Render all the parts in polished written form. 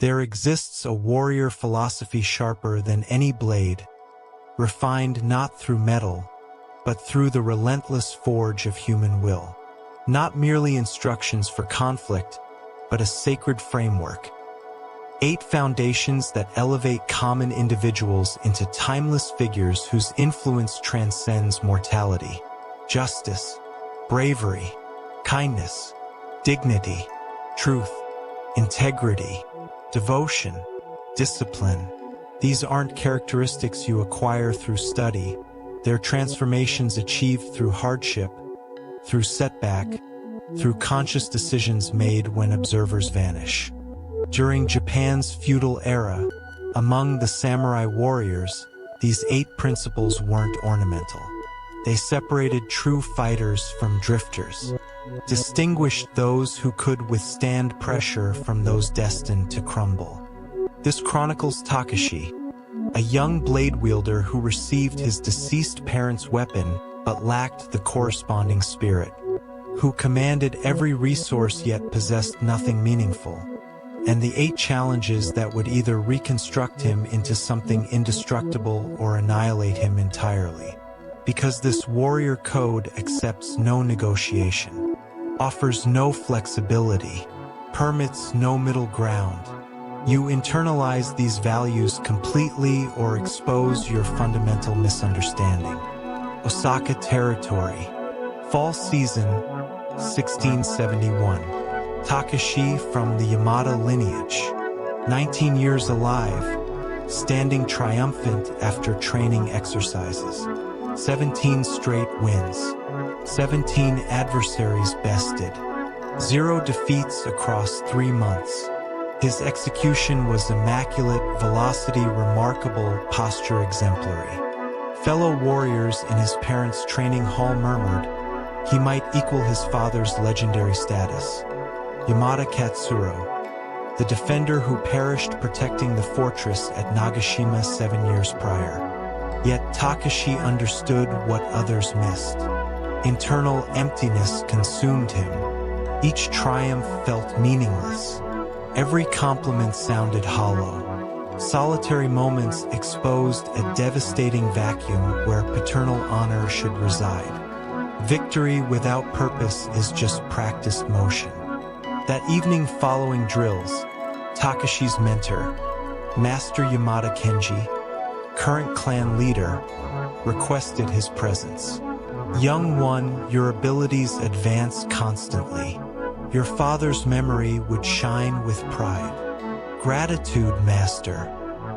There exists a warrior philosophy sharper than any blade, refined not through metal, but through the relentless forge of human will. Not merely instructions for conflict, but a sacred framework. 8 foundations that elevate common individuals into timeless figures whose influence transcends mortality. Justice, bravery, kindness, dignity, truth, integrity, devotion, discipline. These aren't characteristics you acquire through study. They're transformations achieved through hardship, through setback, through conscious decisions made when observers vanish. During Japan's feudal era, among the samurai warriors, these 8 principles weren't ornamental. They separated true fighters from drifters, distinguished those who could withstand pressure from those destined to crumble. This chronicles Takashi, a young blade wielder who received his deceased parents' weapon but lacked the corresponding spirit, who commanded every resource yet possessed nothing meaningful, and the 8 challenges that would either reconstruct him into something indestructible or annihilate him entirely. Because this warrior code accepts no negotiation, offers no flexibility, permits no middle ground. You internalize these values completely or expose your fundamental misunderstanding. Osaka Territory. Fall season, 1671. Takashi from the Yamada lineage. 19 years alive, standing triumphant after training exercises. 17 straight wins. 17 adversaries bested. 0 defeats across 3 months. His execution was immaculate, velocity remarkable, posture exemplary. Fellow warriors in his parents' training hall murmured he might equal his father's legendary status. Yamada Katsuro, the defender who perished protecting the fortress at Nagashima 7 years prior. Yet Takashi understood what others missed. Internal emptiness consumed him. Each triumph felt meaningless. Every compliment sounded hollow. Solitary moments exposed a devastating vacuum where paternal honor should reside. Victory without purpose is just practiced motion. That evening following drills, Takashi's mentor, Master Yamada Kenji, current clan leader, requested his presence. Young one, your abilities advance constantly. Your father's memory would shine with pride. Gratitude, Master.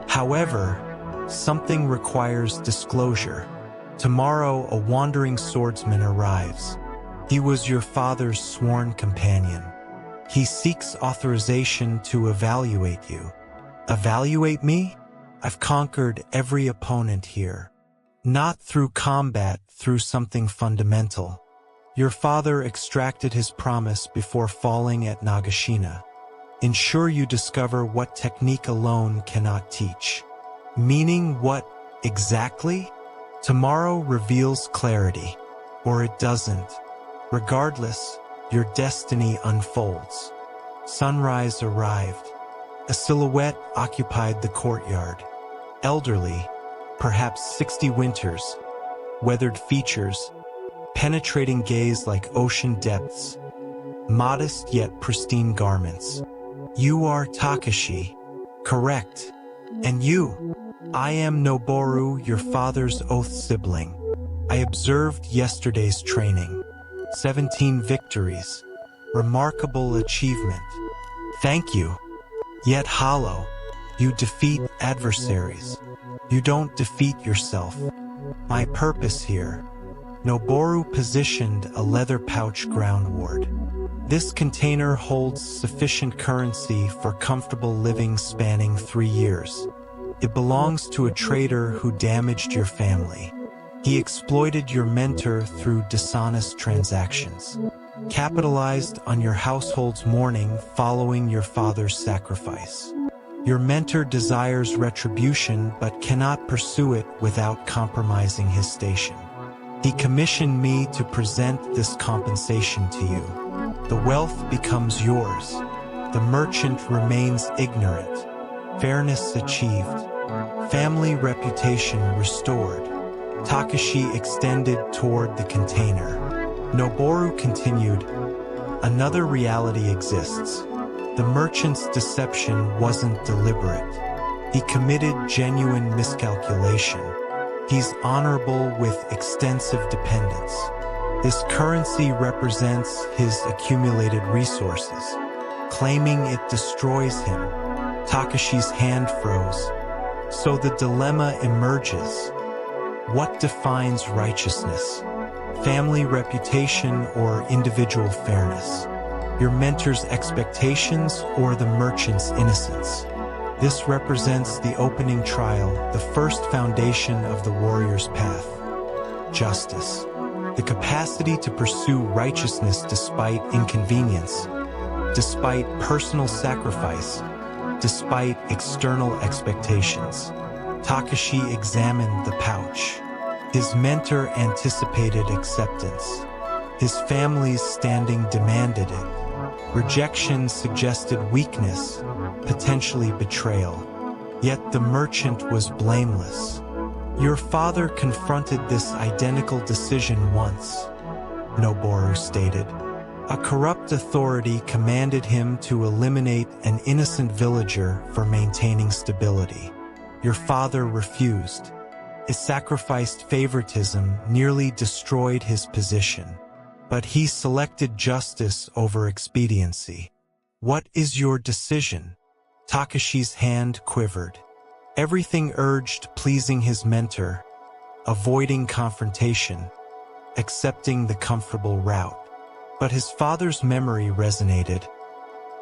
However, something requires disclosure. Tomorrow, a wandering swordsman arrives. He was your father's sworn companion. He seeks authorization to evaluate you. Evaluate me? I've conquered every opponent here. Not through combat, through something fundamental. Your father extracted his promise before falling at Nagashima. Ensure you discover what technique alone cannot teach. Meaning what exactly? Tomorrow reveals clarity, or it doesn't. Regardless, your destiny unfolds. Sunrise arrived. A silhouette occupied the courtyard. Elderly, perhaps 60 winters, weathered features, penetrating gaze like ocean depths, modest yet pristine garments. You are Takashi, correct. And you? I am Noboru, your father's oath sibling. I observed yesterday's training. 17 victories. Remarkable achievement. Thank you. Yet hollow. You defeat adversaries. You don't defeat yourself. My purpose here. Noboru positioned a leather pouch groundward. This container holds sufficient currency for comfortable living spanning 3 years. It belongs to a trader who damaged your family. He exploited your mentor through dishonest transactions. Capitalized on your household's mourning following your father's sacrifice. Your mentor desires retribution but cannot pursue it without compromising his station. He commissioned me to present this compensation to you. The wealth becomes yours. The merchant remains ignorant. Fairness achieved. Family reputation restored. Takashi extended toward the container. Noboru continued, "Another reality exists. The merchant's deception wasn't deliberate. He committed genuine miscalculation. He's honorable with extensive dependence. This currency represents his accumulated resources. Claiming it destroys him." Takashi's hand froze. So the dilemma emerges. What defines righteousness? Family reputation or individual fairness? Your mentor's expectations or the merchant's innocence? This represents the opening trial, the first foundation of the warrior's path. Justice. The capacity to pursue righteousness despite inconvenience, despite personal sacrifice, despite external expectations. Takashi examined the pouch. His mentor anticipated acceptance. His family's standing demanded it. Rejection suggested weakness, potentially betrayal. Yet the merchant was blameless. "Your father confronted this identical decision once," Noboru stated. "A corrupt authority commanded him to eliminate an innocent villager for maintaining stability. Your father refused. His sacrificed favoritism nearly destroyed his position. But he selected justice over expediency. What is your decision?" Takashi's hand quivered. Everything urged pleasing his mentor, avoiding confrontation, accepting the comfortable route. But his father's memory resonated.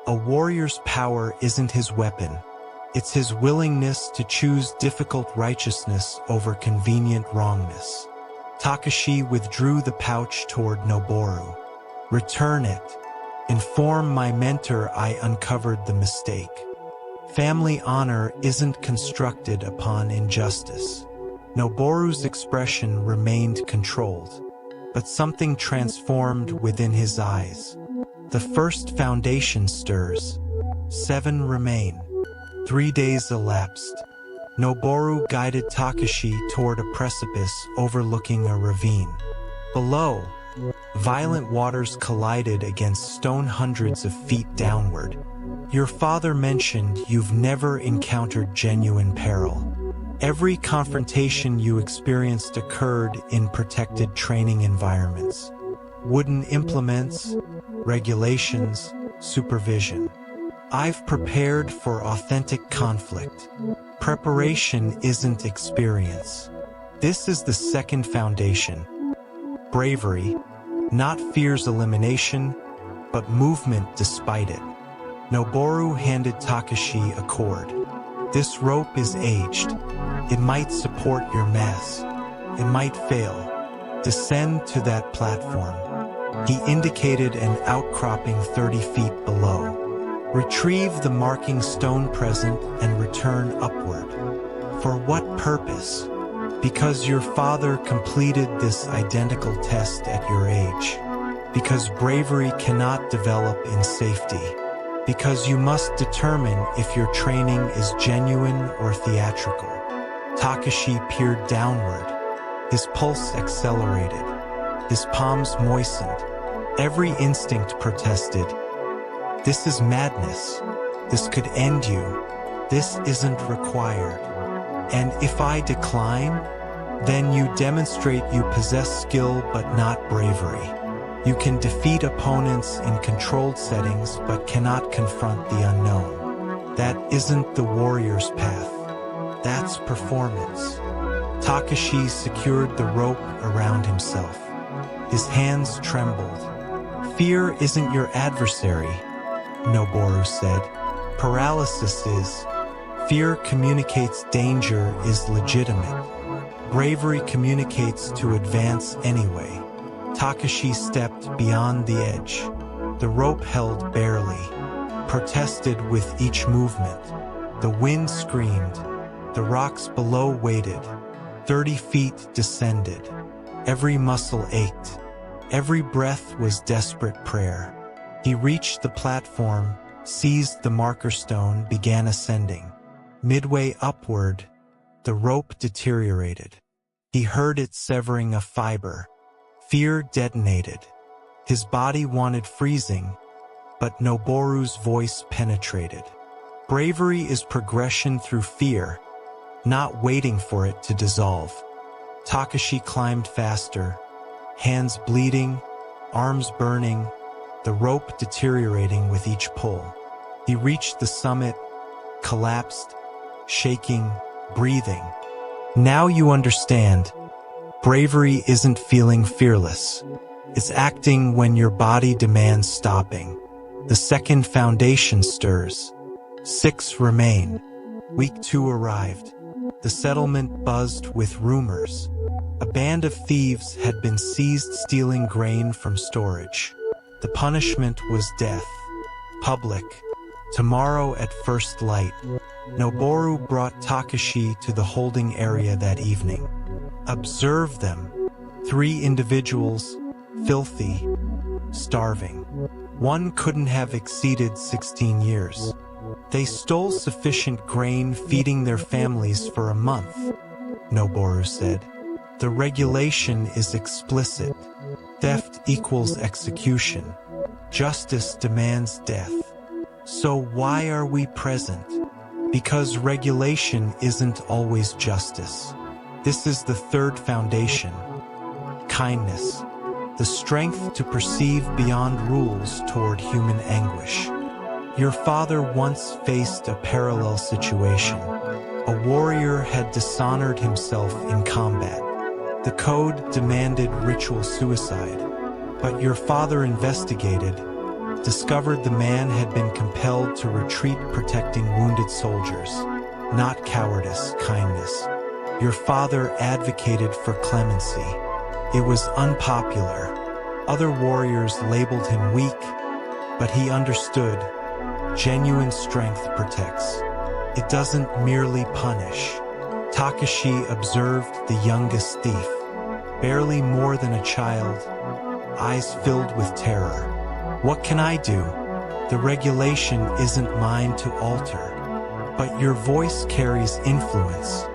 A warrior's power isn't his weapon. It's his willingness to choose difficult righteousness over convenient wrongness. Takashi withdrew the pouch toward Noboru. "Return it. Inform my mentor I uncovered the mistake. Family honor isn't constructed upon injustice." Noboru's expression remained controlled, but something transformed within his eyes. The first foundation stirs. 7 remain. 3 days elapsed. Noboru guided Takashi toward a precipice overlooking a ravine. Below, violent waters collided against stone hundreds of feet downward. "Your father mentioned you've never encountered genuine peril. Every confrontation you experienced occurred in protected training environments. Wooden implements, regulations, supervision. I've prepared for authentic conflict. Preparation isn't experience. This is the second foundation. Bravery, not fear's elimination, but movement despite it." Noboru handed Takashi a cord. "This rope is aged. It might support your mass. It might fail. Descend to that platform." He indicated an outcropping 30 feet below. "Retrieve the marking stone present and return upward." "For what purpose?" "Because your father completed this identical test at your age. Because bravery cannot develop in safety. Because you must determine if your training is genuine or theatrical." Takashi peered downward. His pulse accelerated. His palms moistened. Every instinct protested. "This is madness. This could end you. This isn't required. And if I decline, then you demonstrate you possess skill but not bravery. You can defeat opponents in controlled settings but cannot confront the unknown. That isn't the warrior's path. That's performance." Takashi secured the rope around himself. His hands trembled. "Fear isn't your adversary," Noboru said. "Paralysis is. Fear communicates danger is legitimate. Bravery communicates to advance anyway." Takashi stepped beyond the edge. The rope held barely, protested with each movement. The wind screamed. The rocks below waited. 30 feet descended. Every muscle ached. Every breath was desperate prayer. He reached the platform, seized the marker stone, began ascending. Midway upward, the rope deteriorated. He heard it severing a fiber. Fear detonated. His body wanted freezing, but Noboru's voice penetrated. Bravery is progression through fear, not waiting for it to dissolve. Takashi climbed faster, hands bleeding, arms burning, the rope deteriorating with each pull. He reached the summit, collapsed, shaking, breathing. Now you understand. Bravery isn't feeling fearless. It's acting when your body demands stopping. The second foundation stirs. 6 remain. Week 2 arrived. The settlement buzzed with rumors. A band of thieves had been seized stealing grain from storage. The punishment was death. Public. Tomorrow at first light. Noboru brought Takashi to the holding area that evening. Observe them. 3 individuals, filthy, starving. One couldn't have exceeded 16 years. They stole sufficient grain, feeding their families for a month, Noboru said. The regulation is explicit. Theft equals execution. Justice demands death. So why are we present? Because regulation isn't always justice. This is the third foundation. Kindness. The strength to perceive beyond rules toward human anguish. Your father once faced a parallel situation. A warrior had dishonored himself in combat. The code demanded ritual suicide, but your father investigated, discovered the man had been compelled to retreat protecting wounded soldiers. Not cowardice, kindness. Your father advocated for clemency. It was unpopular. Other warriors labeled him weak, but he understood. Genuine strength protects. It doesn't merely punish. Takashi observed the youngest thief, barely more than a child, eyes filled with terror. What can I do? The regulation isn't mine to alter, but your voice carries influence.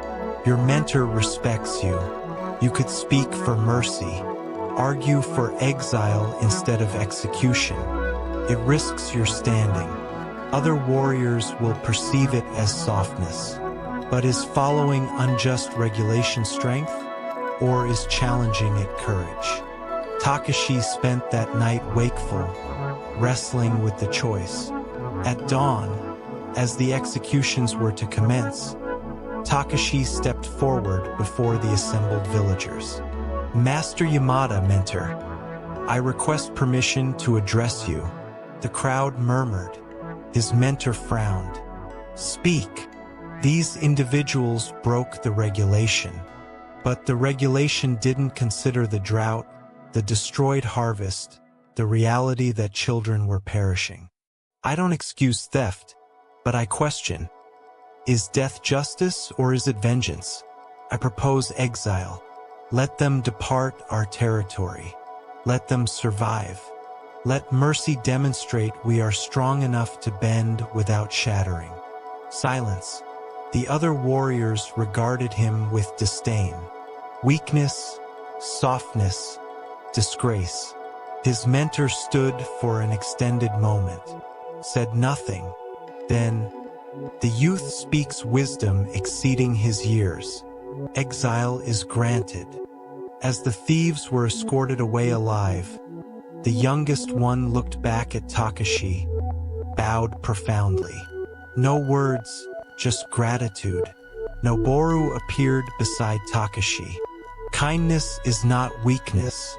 Your mentor respects you. You could speak for mercy, argue for exile instead of execution. It risks your standing. Other warriors will perceive it as softness. But is following unjust regulation strength, or is challenging it courage? Takashi spent that night wakeful, wrestling with the choice. At dawn, as the executions were to commence, Takashi stepped forward before the assembled villagers. Master Yamada, mentor, I request permission to address you. The crowd murmured. His mentor frowned. Speak. These individuals broke the regulation. But the regulation didn't consider the drought, the destroyed harvest, the reality that children were perishing. I don't excuse theft, but I question. Is death justice or is it vengeance? I propose exile. Let them depart our territory. Let them survive. Let mercy demonstrate we are strong enough to bend without shattering. Silence. The other warriors regarded him with disdain. Weakness, softness, disgrace. His mentor stood for an extended moment, said nothing. Then, the youth speaks wisdom exceeding his years. Exile is granted. As the thieves were escorted away alive, the youngest one looked back at Takashi, bowed profoundly. No words, just gratitude. Noboru appeared beside Takashi. Kindness is not weakness.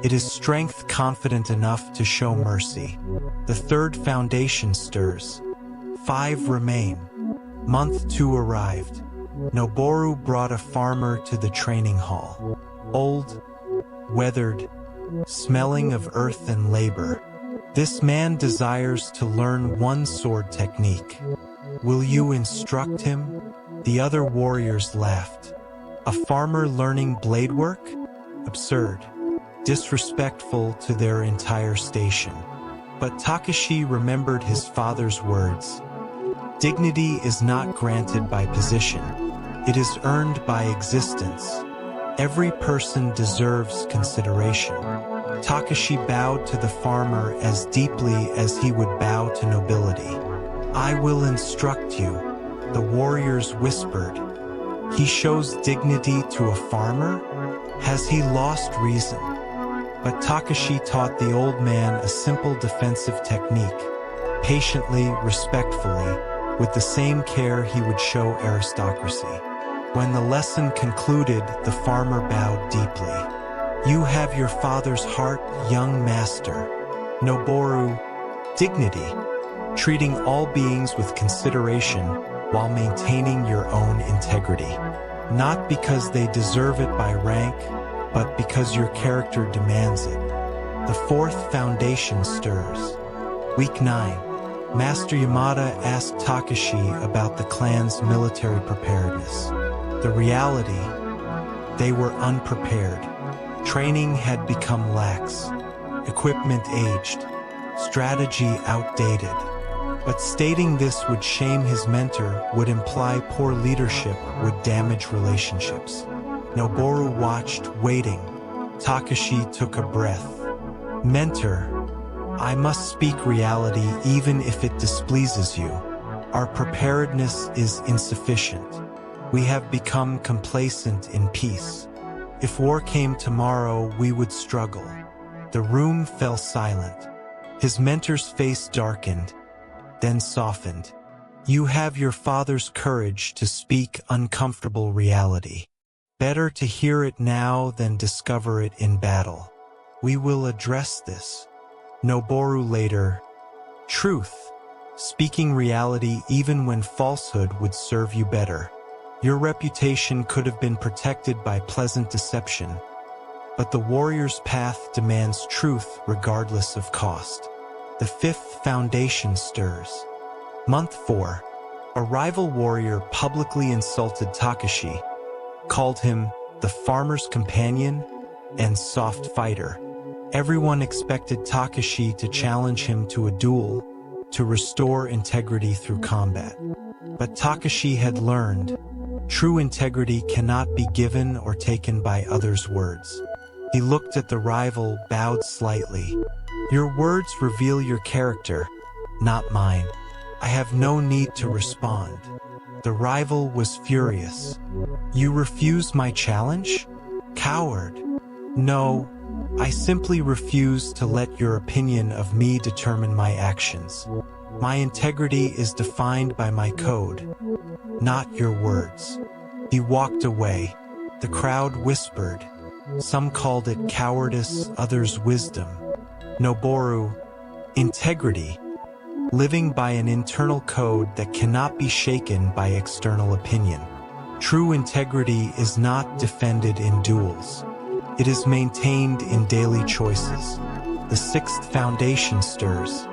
It is strength confident enough to show mercy. The third foundation stirs. 5 remain. Month 2 arrived. Noboru brought a farmer to the training hall. Old, weathered, smelling of earth and labor. This man desires to learn one sword technique. Will you instruct him? The other warriors laughed. A farmer learning blade work? Absurd. Disrespectful to their entire station. But Takashi remembered his father's words. Dignity is not granted by position. It is earned by existence. Every person deserves consideration. Takashi bowed to the farmer as deeply as he would bow to nobility. I will instruct you, the warriors whispered. He shows dignity to a farmer? Has he lost reason? But Takashi taught the old man a simple defensive technique, patiently, respectfully, with the same care he would show aristocracy. When the lesson concluded, the farmer bowed deeply. You have your father's heart, young master. Noboru, dignity, treating all beings with consideration while maintaining your own integrity. Not because they deserve it by rank, but because your character demands it. The fourth foundation stirs. Week 9. Master Yamada asked Takashi about the clan's military preparedness. The reality, they were unprepared. Training had become lax, equipment aged, strategy outdated. But stating this would shame his mentor, would imply poor leadership, would damage relationships. Noboru watched, waiting. Takashi took a breath. Mentor, I must speak reality even if it displeases you. Our preparedness is insufficient. We have become complacent in peace. If war came tomorrow, we would struggle. The room fell silent. His mentor's face darkened, then softened. You have your father's courage to speak uncomfortable reality. Better to hear it now than discover it in battle. We will address this. Noboru later. Truth. Speaking reality even when falsehood would serve you better. Your reputation could have been protected by pleasant deception, but the warrior's path demands truth regardless of cost. The fifth foundation stirs. Month 4. A rival warrior publicly insulted Takashi, called him the farmer's companion and soft fighter. Everyone expected Takashi to challenge him to a duel, to restore integrity through combat. But Takashi had learned, true integrity cannot be given or taken by others' words. He looked at the rival, bowed slightly. Your words reveal your character, not mine. I have no need to respond. The rival was furious. You refuse my challenge? Coward. No, I simply refuse to let your opinion of me determine my actions. My integrity is defined by my code, not your words. He walked away. The crowd whispered. Some called it cowardice, others wisdom. Noboru, integrity. Living by an internal code that cannot be shaken by external opinion. True integrity is not defended in duels. It is maintained in daily choices. The sixth foundation stirs.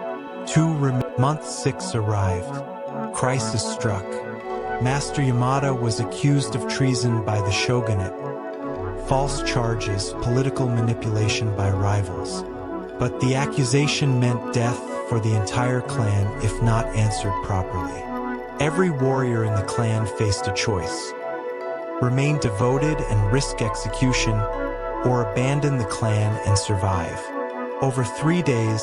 Month 6 arrived. Crisis struck. Master Yamada was accused of treason by the shogunate. False charges, political manipulation by rivals. But the accusation meant death for the entire clan if not answered properly. Every warrior in the clan faced a choice. Remain devoted and risk execution, or abandon the clan and survive. Over 3 days,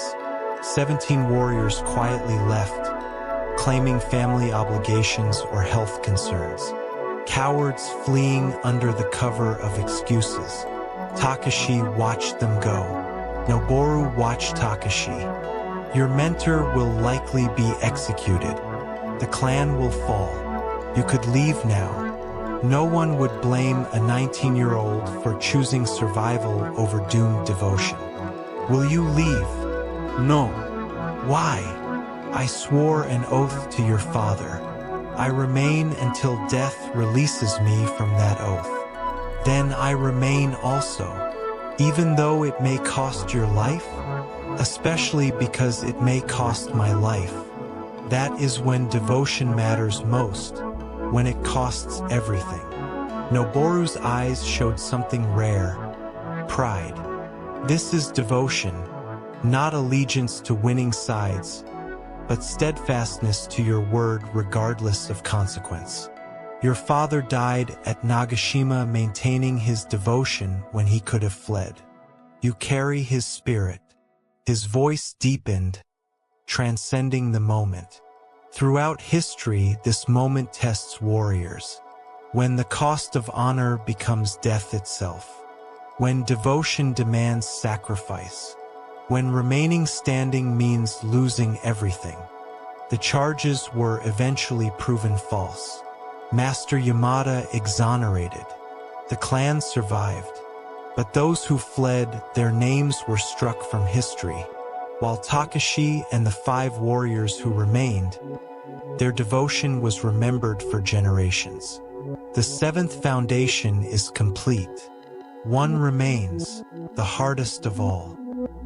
17 warriors quietly left, claiming family obligations or health concerns. Cowards fleeing under the cover of excuses. Takashi watched them go. Noboru watched Takashi. Your mentor will likely be executed. The clan will fall. You could leave now. No one would blame a 19-year-old for choosing survival over doomed devotion. Will you leave? No. Why? I swore an oath to your father. I remain until death releases me from that oath. Then I remain also, even though it may cost your life, especially because it may cost my life. That is when devotion matters most, when it costs everything. Noboru's eyes showed something rare, pride. This is devotion. not allegiance to winning sides, but steadfastness to your word regardless of consequence. Your father died at Nagashima maintaining his devotion when he could have fled. You carry his spirit. His voice deepened, transcending the moment. Throughout history, this moment tests warriors. When the cost of honor becomes death itself. When devotion demands sacrifice. When remaining standing means losing everything. The charges were eventually proven false. Master Yamada exonerated. The clan survived. But those who fled, their names were struck from history. While Takashi and the 5 warriors who remained, their devotion was remembered for generations. The 7th foundation is complete. One remains, the hardest of all.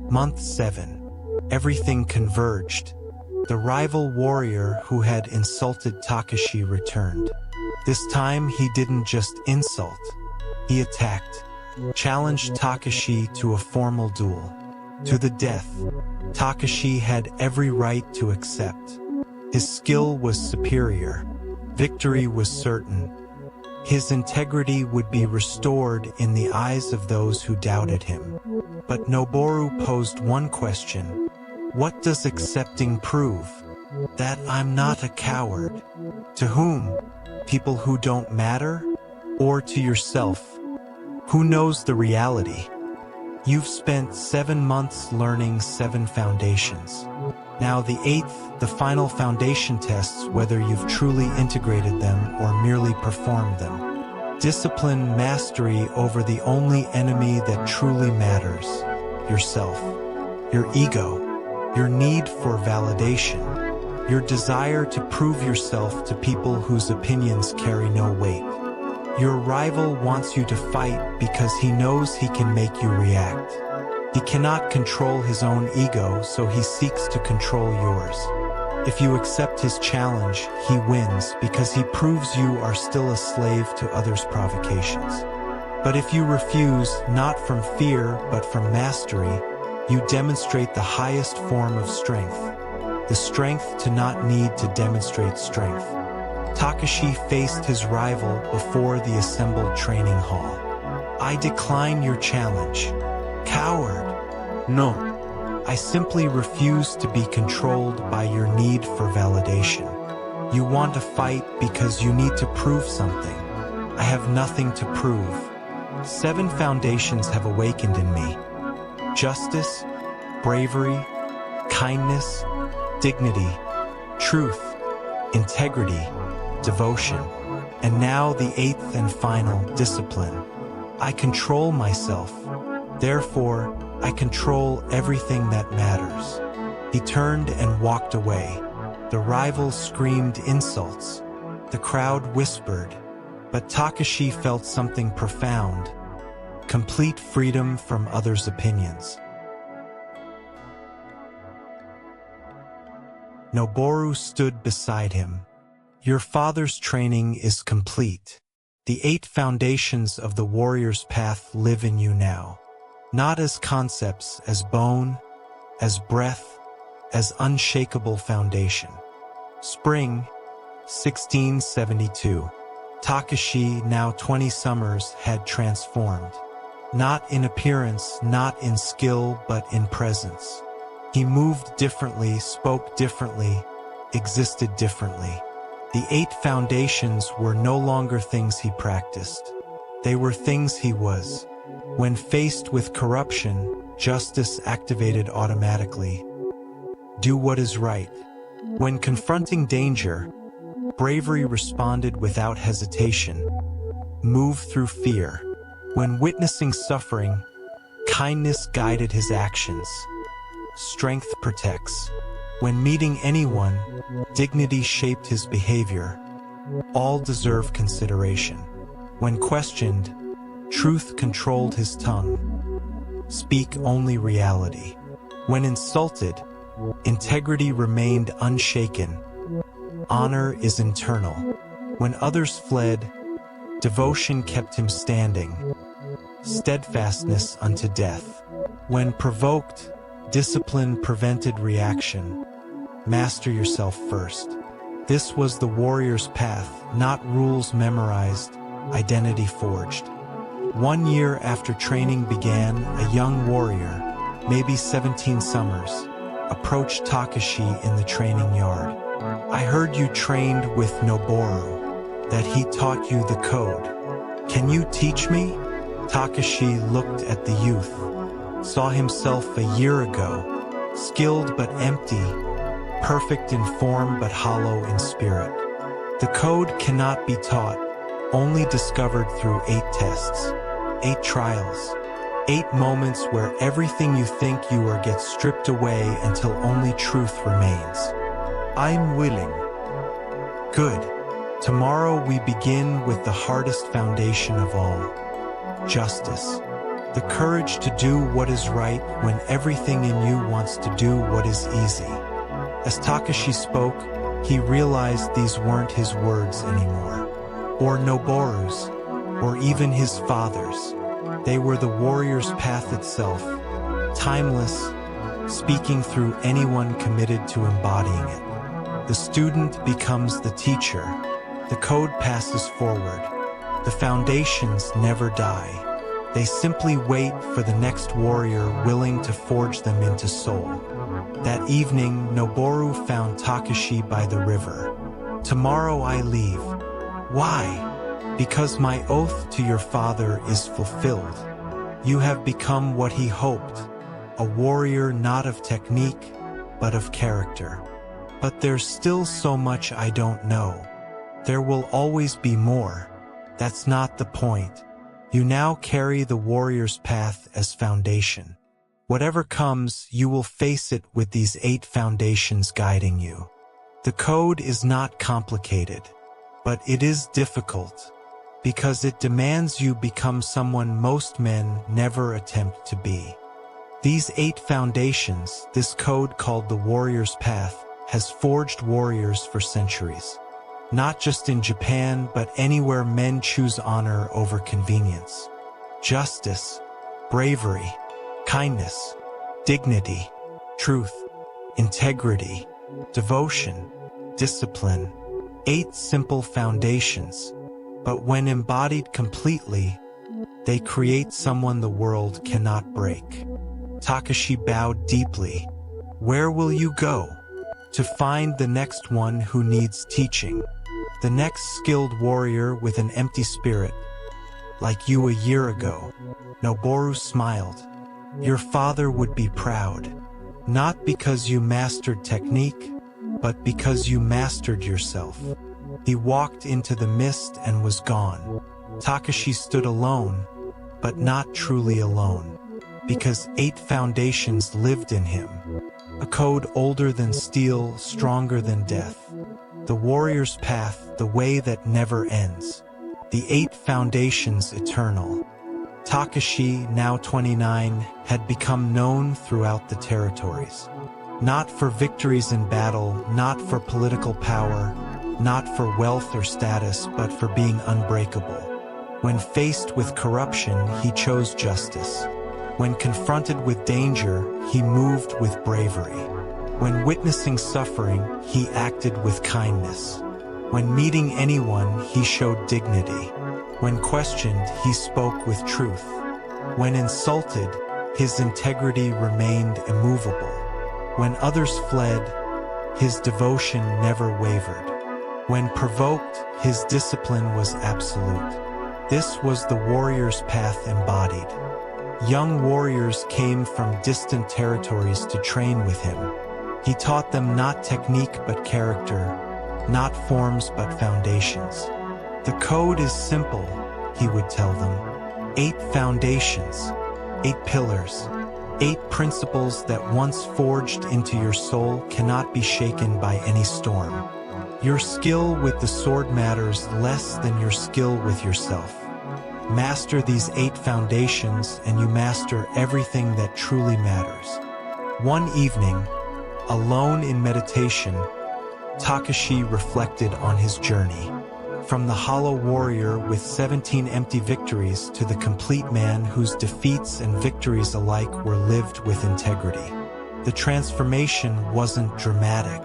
Month 7. Everything converged. The rival warrior who had insulted Takashi returned. This time he didn't just insult. He attacked. Challenged Takashi to a formal duel. To the death. Takashi had every right to accept. His skill was superior. Victory was certain. His integrity would be restored in the eyes of those who doubted him. But Noboru posed one question. What does accepting prove? That I'm not a coward. To whom? People who don't matter? Or to yourself? Who knows the reality? You've spent 7 months learning 7 foundations. Now the 8th, the final foundation tests whether you've truly integrated them or merely performed them. Discipline mastery over the only enemy that truly matters. Yourself. Your ego. Your need for validation. Your desire to prove yourself to people whose opinions carry no weight. Your rival wants you to fight because he knows he can make you react. He cannot control his own ego, so he seeks to control yours. If you accept his challenge, he wins because he proves you are still a slave to others' provocations. But if you refuse, not from fear but from mastery, you demonstrate the highest form of strength. The strength to not need to demonstrate strength. Takashi faced his rival before the assembled training hall. I decline your challenge. Coward. No. I simply refuse to be controlled by your need for validation. You want to fight because you need to prove something. I have nothing to prove. 7 foundations have awakened in me. Justice, bravery, kindness, dignity, truth, integrity, devotion, and now the 8th and final, discipline. I control myself. Therefore, I control everything that matters. He turned and walked away. The rivals screamed insults. The crowd whispered. But Takashi felt something profound. Complete freedom from others' opinions. Noboru stood beside him. Your father's training is complete. The 8 foundations of the warrior's path live in you now. Not as concepts, as bone, as breath, as unshakable foundation. Spring, 1672. Takashi, now 20 summers, had transformed. Not in appearance, not in skill, but in presence. He moved differently, spoke differently, existed differently. The 8 foundations were no longer things he practiced. They were things he was. When faced with corruption, justice activated automatically. Do what is right. When confronting danger, bravery responded without hesitation. Move through fear. When witnessing suffering, kindness guided his actions. Strength protects. When meeting anyone, dignity shaped his behavior. All deserve consideration. When questioned, truth controlled his tongue. Speak only reality. When insulted, integrity remained unshaken. Honor is internal. When others fled, devotion kept him standing. Steadfastness unto death. When provoked, Discipline prevented reaction. Master yourself first. This was the warrior's path, not rules memorized, identity forged. 1 year after training began, a young warrior, maybe 17 summers, approached Takashi in the training yard. I heard you trained with Noboru, that he taught you the code. Can you teach me? Takashi looked at the youth, saw himself a year ago, skilled but empty, perfect in form but hollow in spirit. The code cannot be taught, only discovered through 8 tests, 8 trials, 8 moments where everything you think you are gets stripped away until only truth remains. I'm willing. Good. Tomorrow we begin with the hardest foundation of all. Justice. The courage to do what is right when everything in you wants to do what is easy. As Takashi spoke, he realized these weren't his words anymore, or Noboru's, or even his father's. They were the warrior's path itself, timeless, speaking through anyone committed to embodying it. The student becomes the teacher. The code passes forward. The foundations never die. They simply wait for the next warrior willing to forge them into soul. That evening, Noboru found Takashi by the river. Tomorrow I leave. Why? Because my oath to your father is fulfilled. You have become what he hoped, a warrior not of technique, but of character. But there's still so much I don't know. There will always be more. That's not the point. You now carry the warrior's path as foundation. Whatever comes, you will face it with these 8 foundations guiding you. The code is not complicated, but it is difficult, because it demands you become someone most men never attempt to be. These 8 foundations, this code called the warrior's path, has forged warriors for centuries. Not just in Japan, but anywhere men choose honor over convenience. Justice, bravery, kindness, dignity, truth, integrity, devotion, discipline. 8 simple foundations, but when embodied completely, they create someone the world cannot break. Takashi bowed deeply. Where will you go? To find the next one who needs teaching. The next skilled warrior with an empty spirit, like you a year ago. Noboru smiled. Your father would be proud. Not because you mastered technique, but because you mastered yourself. He walked into the mist and was gone. Takashi stood alone, but not truly alone, because 8 foundations lived in him. A code older than steel, stronger than death. The warrior's path, the way that never ends. The 8 foundations eternal. Takashi, now 29, had become known throughout the territories. Not for victories in battle, not for political power, not for wealth or status, but for being unbreakable. When faced with corruption, he chose justice. When confronted with danger, he moved with bravery. When witnessing suffering, he acted with kindness. When meeting anyone, he showed dignity. When questioned, he spoke with truth. When insulted, his integrity remained immovable. When others fled, his devotion never wavered. When provoked, his discipline was absolute. This was the warrior's path embodied. Young warriors came from distant territories to train with him. He taught them not technique but character, not forms but foundations. The code is simple, he would tell them. 8 foundations, 8 pillars, 8 principles that once forged into your soul cannot be shaken by any storm. Your skill with the sword matters less than your skill with yourself. Master these 8 foundations and you master everything that truly matters. One evening, alone in meditation, Takashi reflected on his journey. From the hollow warrior with 17 empty victories to the complete man whose defeats and victories alike were lived with integrity. The transformation wasn't dramatic.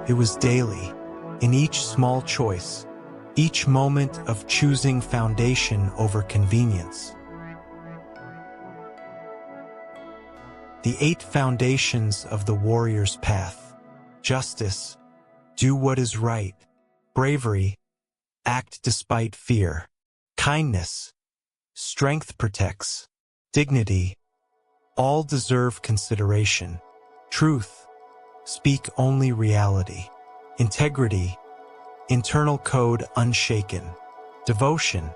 It was daily, in each small choice, each moment of choosing foundation over convenience. The 8 foundations of the warrior's path: justice, do what is right; bravery, act despite fear; kindness, strength protects; dignity, all deserve consideration; truth, speak only reality; integrity, internal code unshaken; devotion,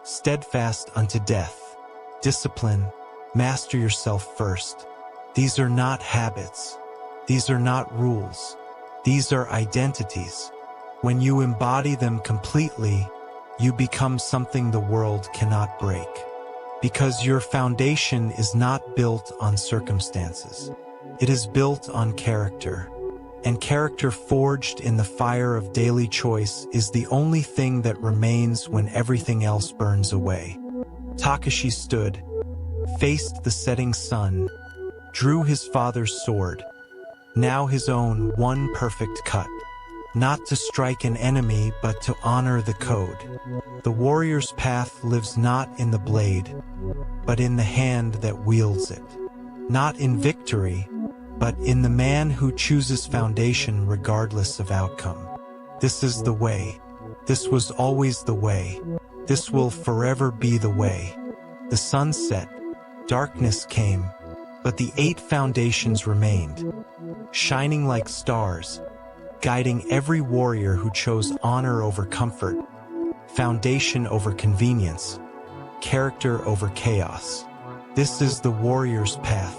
steadfast unto death; discipline, master yourself first. These are not habits. These are not rules. These are identities. When you embody them completely, you become something the world cannot break. Because your foundation is not built on circumstances. It is built on character. And character forged in the fire of daily choice is the only thing that remains when everything else burns away. Takashi stood, faced the setting sun, drew his father's sword, now his own one perfect cut, not to strike an enemy but to honor the code. The warrior's path lives not in the blade, but in the hand that wields it. Not in victory, but in the man who chooses foundation regardless of outcome. This is the way. This was always the way. This will forever be the way. The sun set, darkness came, but the 8 foundations remained, shining like stars, guiding every warrior who chose honor over comfort, foundation over convenience, character over chaos. This is the warrior's path.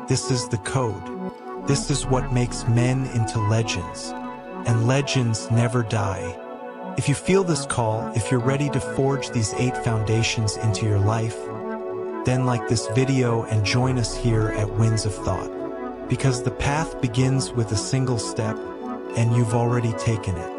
This is the code. This is what makes men into legends, and legends never die. If you feel this call, if you're ready to forge these 8 foundations into your life, then like this video and join us here at Winds of Thought. Because the path begins with a single step, and you've already taken it.